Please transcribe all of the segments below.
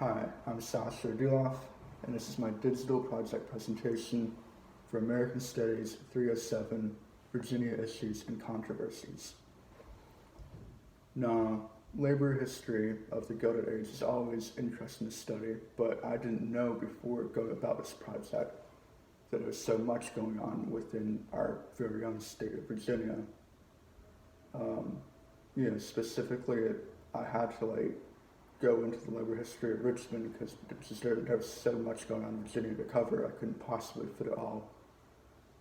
Hi, I'm Sasha Duloff, and this is my digital project presentation for American Studies 307, Virginia Issues and Controversies. Now, labor history of the Gilded Age is always interesting to study, but I didn't know before going about this project that there was so much going on within our very own state of Virginia. Um, Specifically, I had to go into the labor history of Richmond because there was so much going on in Virginia to cover. I couldn't possibly fit it all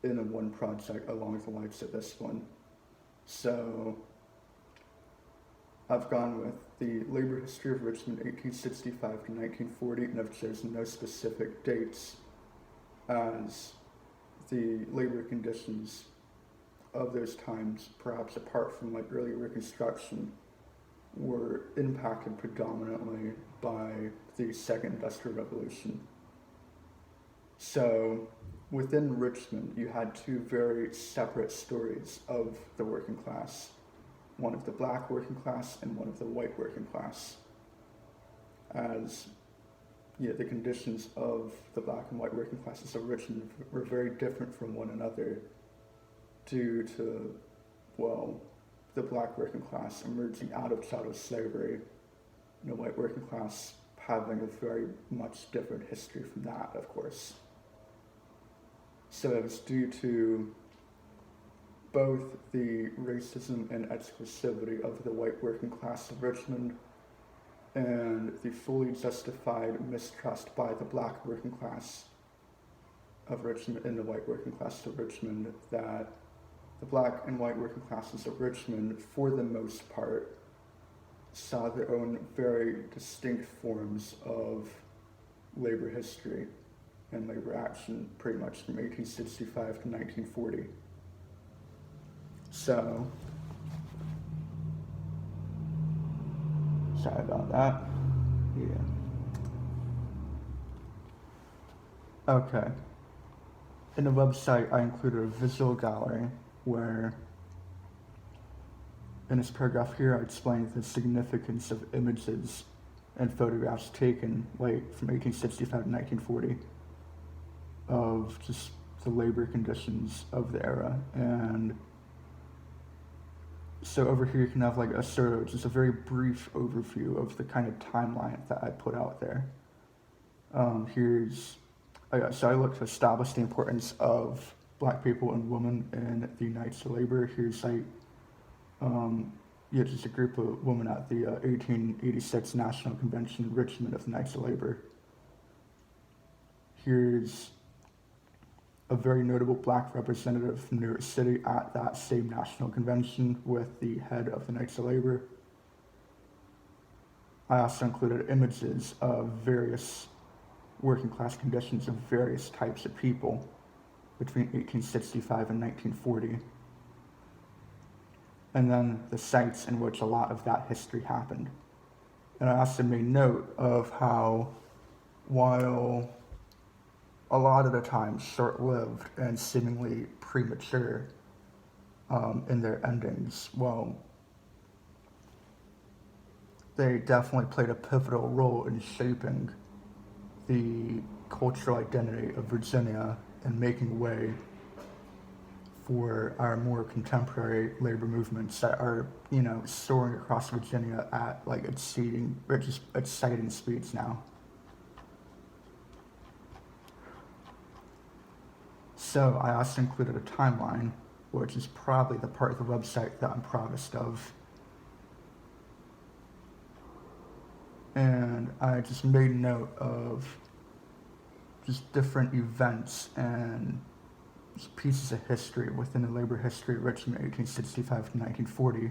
in a one project along the likes of this one. So I've gone with the labor history of Richmond 1865 to 1940, and I've chosen no specific dates as the labor conditions of those times, perhaps apart from early Reconstruction, were impacted predominantly by the Second Industrial Revolution. So within Richmond, you had two very separate stories of the working class, one of the black working class and one of the white working class, as the conditions of the black and white working classes of Richmond were very different from one another due to, the black working class emerging out of chattel slavery, and the white working class having a very much different history from that, of course. So it was due to both the racism and exclusivity of the white working class of Richmond and the fully justified mistrust by the black working class of Richmond and the white working class of Richmond that the black and white working classes of Richmond, for the most part, saw their own very distinct forms of labor history and labor action pretty much from 1865 to 1940. So, sorry about that. Okay. In the website, I included a visual gallery where, in this paragraph here, I explain the significance of images and photographs taken from 1865 to 1940 of just the labor conditions of the era. And so over here you can have just a very brief overview of the kind of timeline that I put out there. So I look to establish the importance of black people and women in the Knights of Labor. Here's just a group of women at the 1886 National Convention in Richmond of the Knights of Labor. Here's a very notable black representative from New York City at that same national convention with the head of the Knights of Labor. I also included images of various working class conditions of various types of people between 1865 and 1940, and then the sites in which a lot of that history happened. And I also made note of how, while a lot of the time short-lived and seemingly premature in their endings, they definitely played a pivotal role in shaping the cultural identity of Virginia and making way for our more contemporary labor movements that are, soaring across Virginia at exciting speeds now. So I also included a timeline, which is probably the part of the website that I'm proudest of. And I just made note of just different events and pieces of history within the labor history of Richmond 1865 to 1940.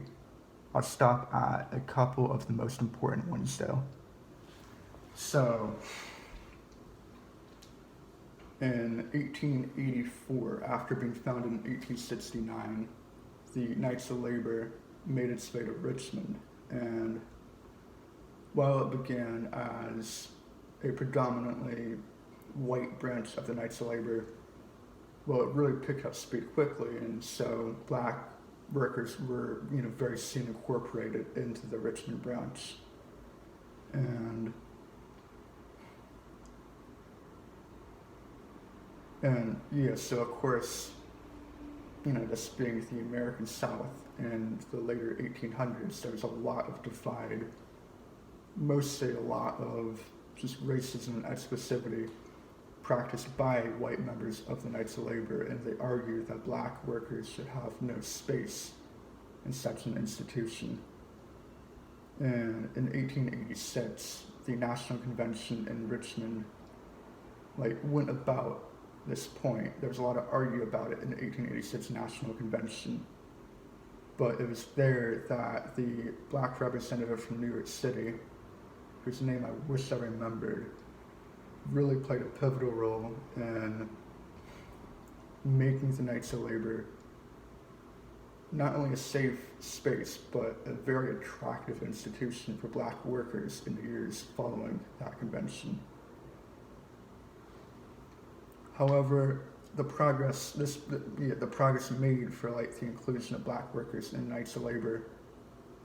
I'll stop at a couple of the most important ones though. So, in 1884, after being founded in 1869, the Knights of Labor made its way to Richmond, and while it began as a predominantly white branch of the Knights of Labor, it really picked up speed quickly, and so black workers were, very soon incorporated into the Richmond branch. And And yeah, so of course, this being the American South in the later 1800s, there was a lot of divide, mostly a lot of just racism and exclusivity practiced by white members of the Knights of Labor, and they argued that black workers should have no space in such an institution. And in 1886, the National Convention in Richmond went about this point. There was a lot of argue about it in the 1886 National Convention, but it was there that the black representative from New York City, whose name I wish I remembered, really played a pivotal role in making the Knights of Labor not only a safe space, but a very attractive institution for black workers in the years following that convention. However, the progress made for the inclusion of black workers in Knights of Labor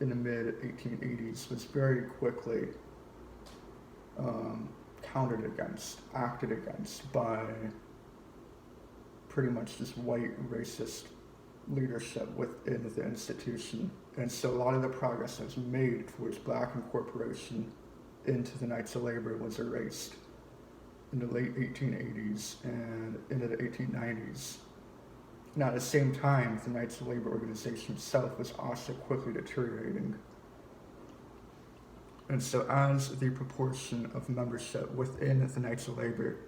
in the mid 1880s was very quickly acted against by pretty much just white racist leadership within the institution. And so a lot of the progress that was made towards black incorporation into the Knights of Labor was erased in the late 1880s and into the 1890s. Now, at the same time, the Knights of Labor organization itself was also quickly deteriorating. And so as the proportion of membership within the Knights of Labor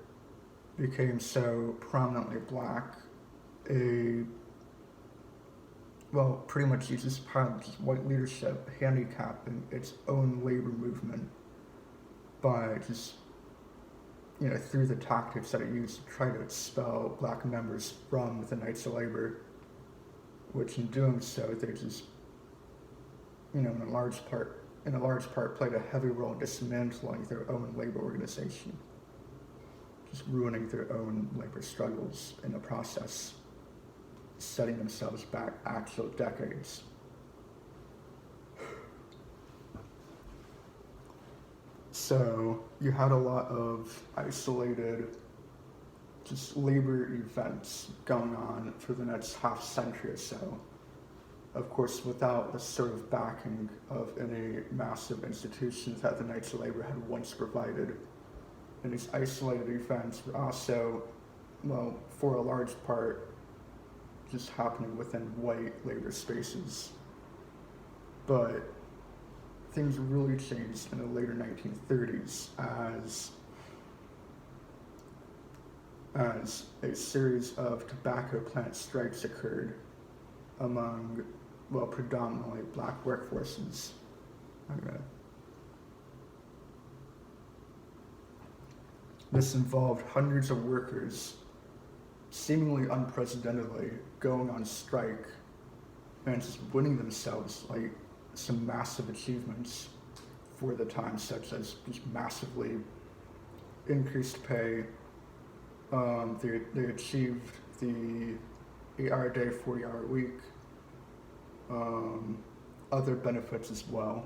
became so prominently black, pretty much uses white leadership handicapping its own labor movement by just, through the tactics that it used to try to expel black members from the Knights of Labor, which in doing so, they just, in a large part played a heavy role in dismantling their own labor organization, just ruining their own labor struggles in the process, setting themselves back actual decades. So you had a lot of isolated just labor events going on for the next half century or so. Of course, without the sort of backing of any massive institutions that the Knights of Labor had once provided. And these isolated events were also, for a large part, just happening within white labor spaces. But things really changed in the later 1930s as a series of tobacco plant strikes occurred among, predominantly black workforces. This involved hundreds of workers, seemingly unprecedentedly, going on strike and just winning themselves some massive achievements for the time, such as just massively increased pay. They achieved the 8-hour day, 40-hour week, other benefits as well.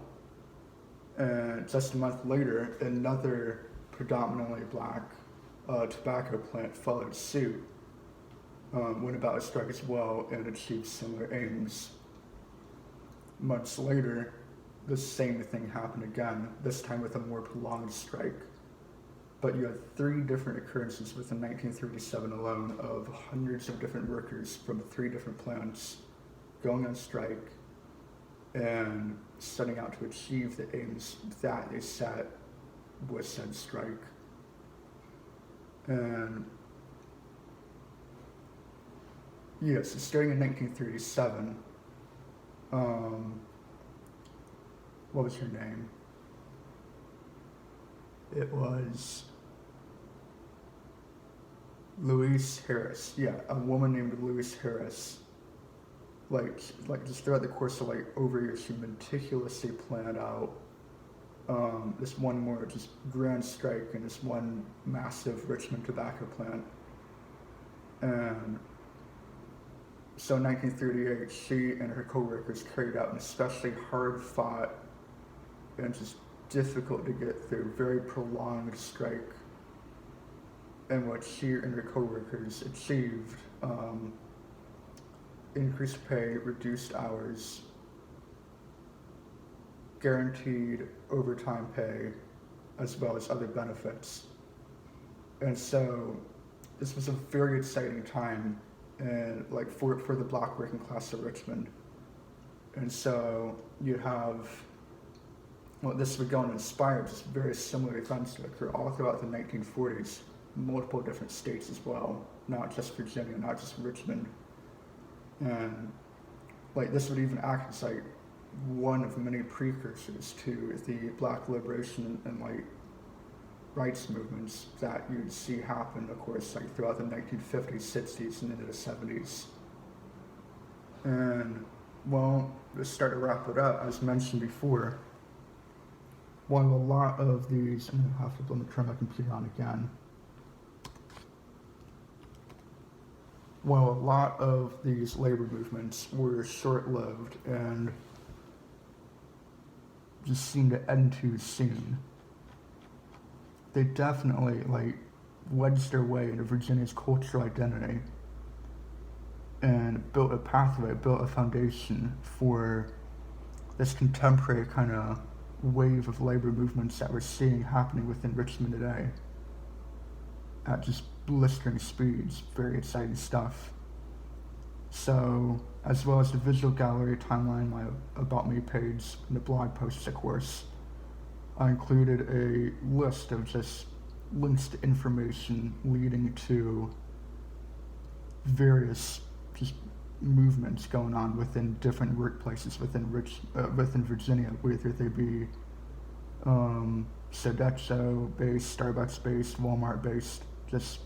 And just a month later, another predominantly black tobacco plant followed suit, went about a strike as well, and achieved similar aims. Months later, the same thing happened again, this time with a more prolonged strike. But you had 3 different occurrences within 1937 alone of hundreds of different workers from 3 different plants going on strike and setting out to achieve the aims that they set with said strike. And so starting in 1937, what was her name? It was Louise Harris. Yeah, a woman named Louise Harris. Just throughout the course of over years, she meticulously planned out this one more just grand strike in this one massive Richmond tobacco plant. And so in 1938, she and her co-workers carried out an especially hard-fought and just difficult to get through, very prolonged strike. in which she and her coworkers achieved increased pay, reduced hours, guaranteed overtime pay, as well as other benefits. And so this was a very exciting time and like for the black working class of Richmond. And so you have, well, this would go and inspire just very similar events to occur all throughout the 1940s, multiple different states as well, not just Virginia, not just Richmond. And like this would even act as like one of many precursors to the black liberation and like rights movements that you'd see happen, of course, like throughout the 1950s, 60s, and into the 70s. And well, to start to wrap it up, as mentioned before, while a lot of these, I'm gonna have to let me turn my computer on again. While a lot of these labor movements were short-lived and just seemed to end too soon, they definitely like wedged their way into Virginia's cultural identity and built a pathway, built a foundation for this contemporary kind of wave of labor movements that we're seeing happening within Richmond today at just blistering speeds. Very exciting stuff. So, as well as the visual gallery timeline, my About Me page, and the blog posts, of course, I included a list of just links to information leading to various just movements going on within different workplaces within Virginia, whether they be Sodexo based, Starbucks based, Walmart based, just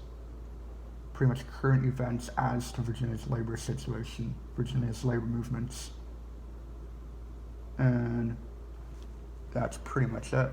pretty much current events as to Virginia's labor situation, Virginia's labor movements. And that's pretty much it.